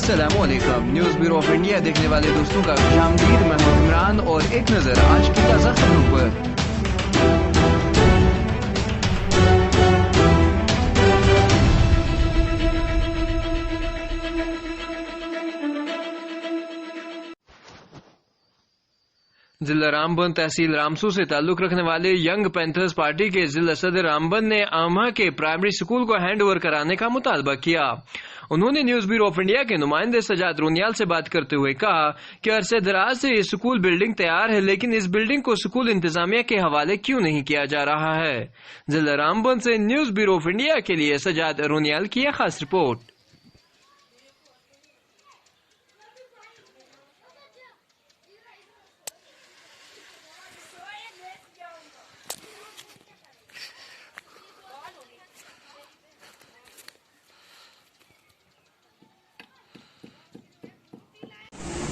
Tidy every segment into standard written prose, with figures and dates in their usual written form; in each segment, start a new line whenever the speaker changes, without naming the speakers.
अस्सलामुअलैकुम। News bureau of India देखने वाले दोस्तों का खुशामदीद। मैं हूं इमरान और एक नजर आज की ताजा खबरों पर। जिला रामबन तहसील रामसू से ताल्लुक रखने वाले यंग पैंथर्स पार्टी के जिला सदर रामबन ने आमा के प्राइमरी स्कूल को हैंड ओवर कराने का मुतालबा किया। उन्होंने न्यूज ब्यूरो ऑफ इंडिया के नुमाइंदे सजाद रोनियाल से बात करते हुए कहा कि अरसे दराज से ये स्कूल बिल्डिंग तैयार है, लेकिन इस बिल्डिंग को स्कूल इंतजामिया के हवाले क्यों नहीं किया जा रहा है। जिला रामबन से न्यूज ब्यूरो ऑफ इंडिया के लिए सजाद रोनियाल की खास रिपोर्ट।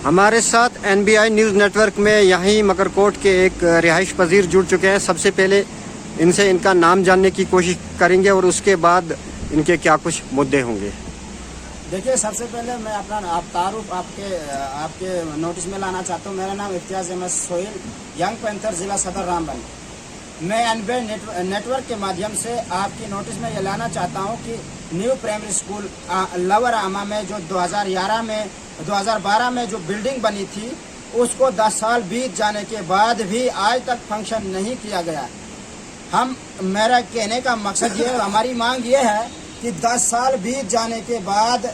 हमारे साथ एनबीआई न्यूज़ नेटवर्क में यहीं मकरकोट के एक रिहाइश पजीर जुड़ चुके हैं। सबसे पहले इनसे इनका नाम जानने की कोशिश करेंगे और उसके बाद इनके क्या कुछ मुद्दे होंगे।
देखिए, सबसे पहले मैं अपना तारुफ आपके नोटिस में लाना चाहता हूँ। मेरा नाम इफ्तियाज अहमद सोहेल, यंग पैंथर जिला सदर रामबन। मैं एनबीआई नेटवर्क के माध्यम से आपकी नोटिस में ये लाना चाहता हूँ कि न्यू प्राइमरी स्कूल लवर आमा में जो 2012 में जो बिल्डिंग बनी थी, उसको 10 साल बीत जाने के बाद भी आज तक फंक्शन नहीं किया गया। मेरा कहने का मकसद ये, हमारी मांग ये है कि 10 साल बीत जाने के बाद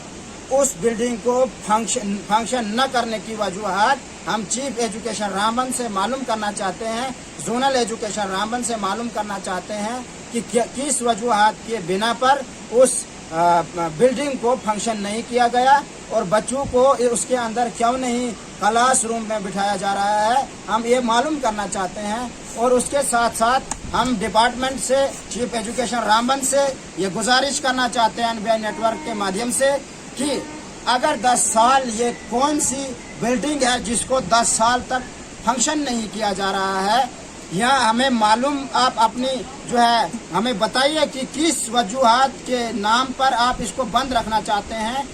उस बिल्डिंग को फंक्शन न करने की वजूहत हम चीफ एजुकेशन रामबन से मालूम करना चाहते हैं, जोनल एजुकेशन रामबन से मालूम करना चाहते हैं कि किस वजूहत के बिना पर उस बिल्डिंग को फंक्शन नहीं किया गया और बच्चों को उसके अंदर क्यों नहीं क्लासरूम में बिठाया जा रहा है, हम ये मालूम करना चाहते हैं। और उसके साथ साथ हम डिपार्टमेंट से, चीफ एजुकेशन रामबन से ये गुजारिश करना चाहते हैं एनबीआई नेटवर्क के माध्यम से कि अगर 10 साल ये कौन सी बिल्डिंग है जिसको 10 साल तक फंक्शन नहीं किया जा रहा है, यहाँ हमें मालूम, आप अपनी जो है हमें बताइए कि किस वजूहत के नाम पर आप इसको बंद रखना चाहते हैं।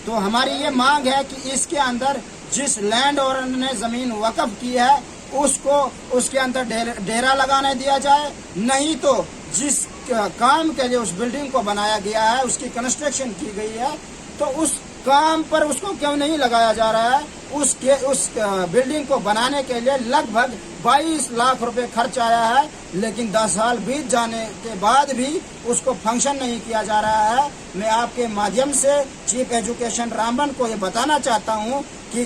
तो हमारी ये मांग है कि इसके अंदर जिस लैंड ओनर ने जमीन वक्फ की है उसको उसके अंदर डेरा लगाने दिया जाए, नहीं तो जिस काम के लिए उस बिल्डिंग को बनाया गया है, उसकी कंस्ट्रक्शन की गई है, तो उस काम पर उसको क्यों नहीं लगाया जा रहा है। उस बिल्डिंग को बनाने के लिए लगभग 22 लाख रुपए खर्च आया है, लेकिन 10 साल बीत जाने के बाद भी उसको फंक्शन नहीं किया जा रहा है। मैं आपके माध्यम से चीफ एजुकेशन रामबन को ये बताना चाहता हूँ कि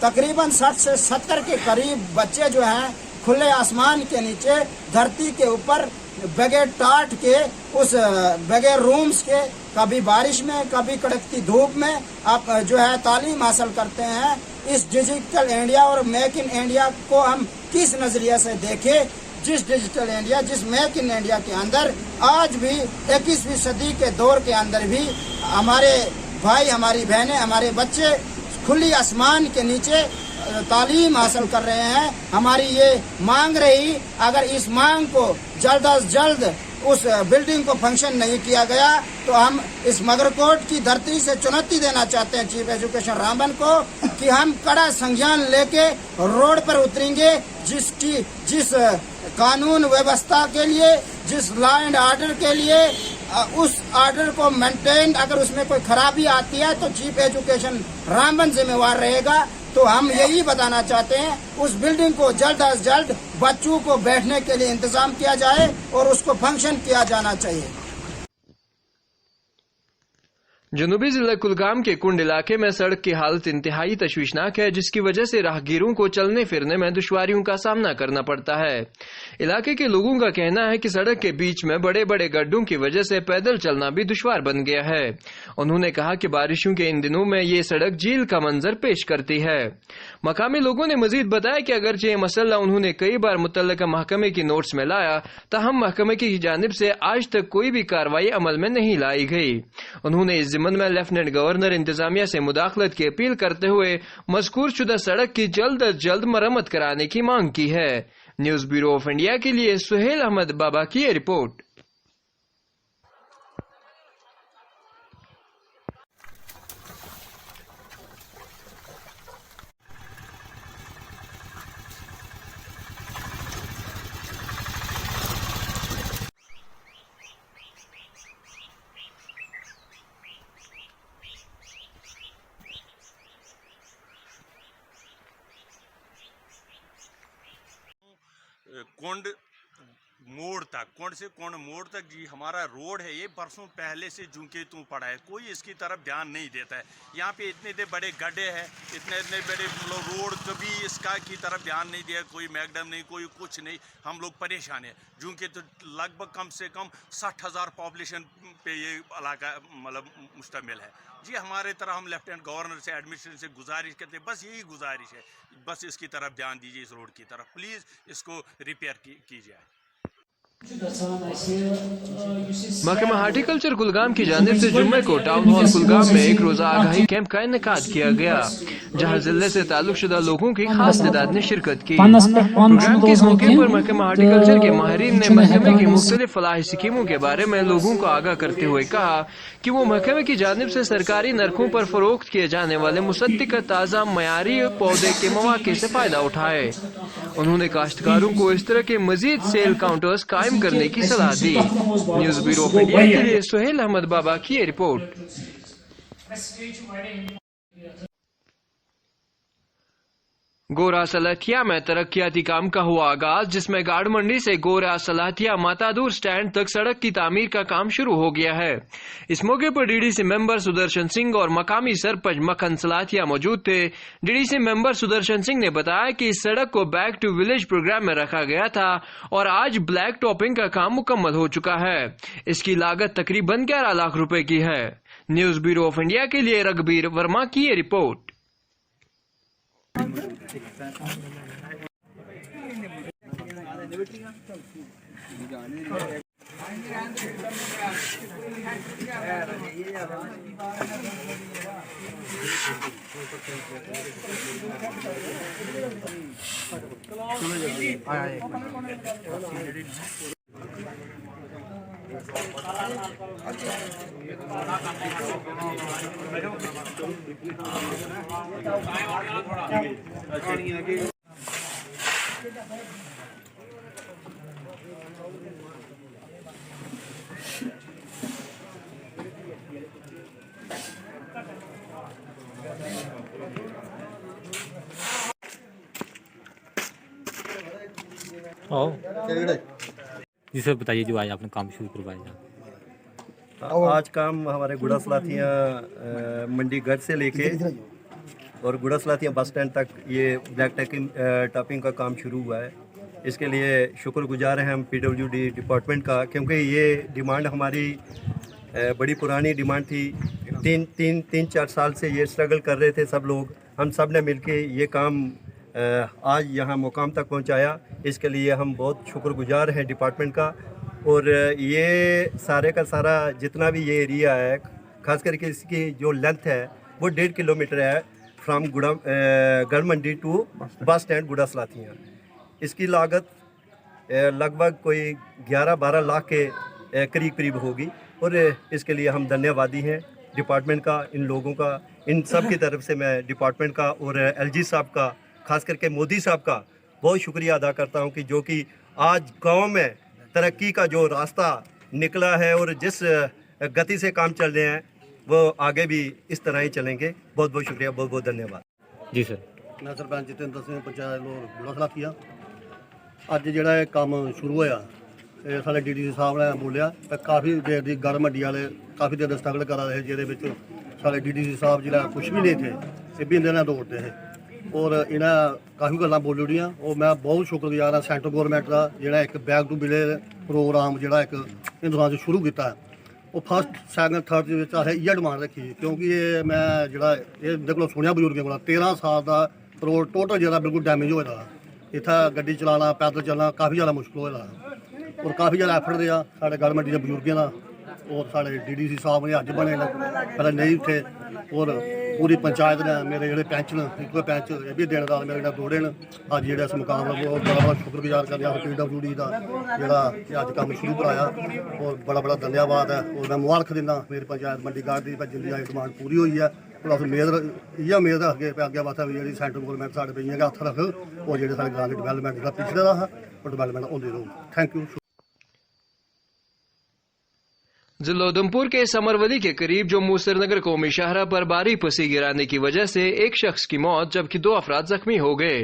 तकरीबन 60 से 70 के करीब बच्चे जो हैं खुले आसमान के नीचे, धरती के ऊपर, बगैर टाट के, उस बगैर रूम्स के, कभी बारिश में कभी कड़कती धूप में आप जो है तालीम हासिल करते हैं। इस डिजिटल इंडिया और मेक इन इंडिया को हम किस नजरिए से देखें, जिस डिजिटल इंडिया, जिस मेक इन इंडिया के अंदर आज भी 21वीं सदी के दौर के अंदर भी हमारे भाई, हमारी बहनें, हमारे बच्चे खुली आसमान के नीचे तालीम हासिल कर रहे हैं। हमारी ये मांग रही, अगर इस मांग को जल्द अज जल्द उस बिल्डिंग को फंक्शन नहीं किया गया तो हम इस मगरकोट की धरती से चुनौती देना चाहते हैं चीफ एजुकेशन रामबन को कि हम कड़ा संज्ञान लेके रोड पर उतरेंगे। जिस कानून व्यवस्था के लिए, जिस लॉ एंड ऑर्डर के लिए, उस ऑर्डर को मेंटेन, अगर उसमें कोई खराबी आती है तो चीफ एजुकेशन रामबन जिम्मेवार रहेगा। तो हम यही बताना चाहते हैं, उस बिल्डिंग को जल्द अज जल्द बच्चों को बैठने के लिए इंतजाम किया जाए और उसको फंक्शन किया जाना चाहिए।
जनूबी जिला कुलगाम के कुंड इलाके में सड़क की हालत इंतहाई तशवीशनाक है, जिसकी वजह से राहगीरों को चलने फिरने में दुश्वारियों का सामना करना पड़ता है। इलाके के लोगों का कहना है कि सड़क के बीच में बड़े बड़े गड्ढों की वजह से पैदल चलना भी दुश्वार बन गया है। उन्होंने कहा कि बारिशों के इन दिनों में ये सड़क झील का मंजर पेश करती है। मकामी लोगों ने मजीद बताया कि अगरचे ये मसला उन्होंने कई बार मुतल्लिका महकमे की नोट्स में लाया, ताहम महकमे की जानिब से आज तक कोई भी कार्रवाई अमल में नहीं लाई गई। उन्होंने इस जिम्मन में लेफ्टिनेंट गवर्नर इंतजामिया से मुदाखलत की अपील करते हुए मज़कूर शुदा सड़क की जल्द अज जल्द मरम्मत कराने की मांग की है। न्यूज ब्यूरो ऑफ इंडिया के लिए सुहेल अहमद बाबा की रिपोर्ट।
कुंड मोड़ तक, कुंड से कुंड मोड़ तक जी हमारा रोड है, ये बरसों पहले से झुके तू पड़ा है, कोई इसकी तरफ ध्यान नहीं देता है। यहाँ पे इतने बड़े गड्ढे हैं, इतने बड़े रोड, कभी इसका की तरफ ध्यान नहीं दिया, कोई मैकडम नहीं, कोई कुछ नहीं। हम लोग परेशान हैं, झुके तो लगभग कम से कम 60,000 पॉपुलेशन पे ये इलाका मतलब मुश्तमिल है जी। हमारे तरह हम लेफ्टिनेंट गवर्नर से, एडमिनिस्ट्रेशन से गुजारिश करते हैं, बस यही गुजारिश है, बस इसकी तरफ ध्यान दीजिए, इस रोड की तरफ प्लीज़ इसको रिपेयर की जाए।
महकमा हार्टिकल्चर कुलगाम की जानिब से जुम्मे को टाउन हॉल कुलगाम में एक रोजा आगाही कैंप का इनेकाद किया गया, जहां जिले से ताल्लुकशुदा लोगों की खास तादाद ने शिरकत की। प्रोग्राम के इस मौके पर महकमा हार्टिकल्चर के माहिरीन ने महकमे की मुख्तलिफ फलाही स्कीमों के बारे में लोगों को आगाह करते हुए कहा कि वो महकमे की जानिब से सरकारी नरखों पर फरोख्त किए जाने वाले मुसद्दिक़ ताज़ा मयारी पौधे के मौके से फायदा उठाए। उन्होंने काश्तकारों को इस तरह के मजीद सेल काउंटर्स कायम करने की सलाह दी। न्यूज ब्यूरो ऑफ इंडिया के लिए सुहेल अहमद बाबा की ये रिपोर्ट। गोरा सलाथिया में तरक्याती काम का हुआ आगाज, जिसमें गाड़ मंडी से गोरा सलाथिया मातादूर स्टैंड तक सड़क की तामीर का काम शुरू हो गया है। इस मौके पर डीडीसी मेंबर सुदर्शन सिंह और मकामी सरपंच मखन सलाथिया मौजूद थे। डीडीसी मेंबर सुदर्शन सिंह ने बताया कि इस सड़क को बैक टू विलेज प्रोग्राम में रखा गया था और आज ब्लैक टॉपिंग का काम मुकम्मल हो चुका है। इसकी लागत तकरीबन 11 लाख रुपए की है। न्यूज ब्यूरो ऑफ इंडिया के लिए रघबीर वर्मा की ये रिपोर्ट।
जी सर, बताइए जो आज आपने काम शुरू करवाया।
आज काम हमारे गुड़ा सलाथिया मंडी गढ़ से लेके और गुड़ा सलाथिया बस स्टैंड तक ये ब्लैक टॉपिंग का काम शुरू हुआ है। इसके लिए शुक्रगुजार हैं हम PWD डिपार्टमेंट का, क्योंकि ये डिमांड हमारी बड़ी पुरानी डिमांड थी। तीन चार साल से ये स्ट्रगल कर रहे थे सब लोग, हम सब ने मिलके ये काम आज यहाँ मुकाम तक पहुँचाया। इसके लिए हम बहुत शुक्रगुजार हैं डिपार्टमेंट का। और ये सारे का सारा जितना भी ये एरिया है, खास करके इसकी जो लेंथ है वो 1.5 किलोमीटर है, फ्राम गढ़ मंडी टू बस स्टैंड गुड़ा सलाथिया। इसकी लागत लगभग कोई 11-12 लाख के करीब होगी। और इसके लिए हम धन्यवादी हैं डिपार्टमेंट का, इन लोगों का, इन सब की तरफ से मैं डिपार्टमेंट का और LG साहब का, खास करके मोदी साहब का बहुत शुक्रिया अदा करता हूं कि जो कि आज गांव में तरक्की का जो रास्ता निकला है और जिस गति से काम चल रहे हैं वो आगे भी इस तरह ही चलेंगे। बहुत बहुत शुक्रिया, बहुत बहुत धन्यवाद।
जी सर।
मैं सरपंच जितेंद्र सिंह पंचायत गुड़ा सलाथिया। अज जो काम शुरू होया, साढ़े DDC साहब ने बोलिया काफ़ी देर की गढ़ मंडी वाले काफ़ी देर स्ट्रगल करा रहे, जिहदे साढ़े DDC साहब जो कुछ भी नहीं थे, ये भी इंदे दौड़ते थे और इन्हें काफ़ी गल्लां बोली ओड़ियां। और मैं बहुत शुक्रगुजार हाँ सेंट्रल गौरमेंट का, जिहड़ा एक बैक टू विलेज प्रोग्राम जिहड़ा एक हिंदुस्तान से शुरू किया है, वो फर्स्ट सैकंड थर्ड असें इ'यै डिमांड रखी, क्योंकि ये मैं जिहड़ा इंदे कोलों सुनिया बजुर्गें कोला 13 साल का रोड टोटल जिहड़ा बिल्कुल डैमेज होए दा, इत्थै गड्डी चलाना पैदल चलना काफ़ी ज़्यादा मुश्किल होए दा और काफ़ी ज़्यादा एफर्ट दिया साढ़े गढ़ मंडी के बजुर्गें का और साढ़े DDC साहब ने अज बने पहले नहीं थे और पूरी पंचायत ने, मेरे जोड़े पैंच न, इको पैंच ये भी देनदार मेरे नाल दौड़े न। अज जो इस मुकाम बड़ा बड़ा शुक्रगुजार करने PWD का जोड़ा अज काम शुरू कराया और बड़ा धन्यवाद है। और मैं मुबारक दिना मेरी पंचायत मंडी गार्ड की जिंदी आई डिमांड पूरी हुई है। और अस इ'यै उम्मीद रखगे अगे वास्ते भी जी सेंट्रल गौरमेंट साढ़े पे इ'यां हत्थ रख और जो साढ़े ग्रां की डिवेलपमेंट का पिछड़े दा है और डिवेलपमेंट होंदी रहू। Thank you.
जिला उधमपुर के समरवली के करीब जम्मू श्रीनगर कौमी शाहरा पर भारी पसी गिराने की वजह से एक शख्स की मौत जबकि 2 अफराद जख्मी हो गए।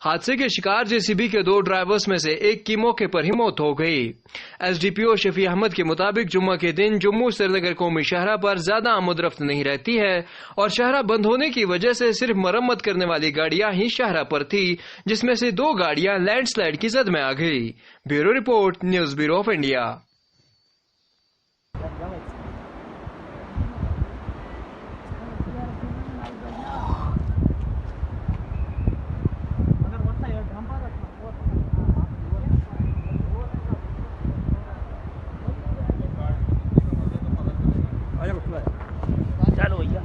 हादसे के शिकार जेसीबी के 2 ड्राइवर्स में से एक की मौके पर ही मौत हो गई। एसडीपीओ शफी अहमद के मुताबिक जुम्मा के दिन जम्मू श्रीनगर कौमी शाहराह पर ज्यादा आमदरफ्त नहीं रहती है और शाहराह बंद होने की वजह से सिर्फ मरम्मत करने वाली गाड़ियां ही शाहराह पर थी, जिसमें से 2 गाड़ियां लैंडस्लाइड की जद में आ गई। Bureau report, news bureau of India.
चलो भैया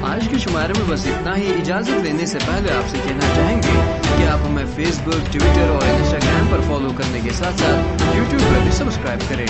आज के शुमारे में बस इतना ही। इजाजत लेने से पहले आपसे कहना चाहेंगे कि आप हमें फेसबुक, ट्विटर और इंस्टाग्राम पर फॉलो करने के साथ साथ यूट्यूब पर भी सब्सक्राइब करें।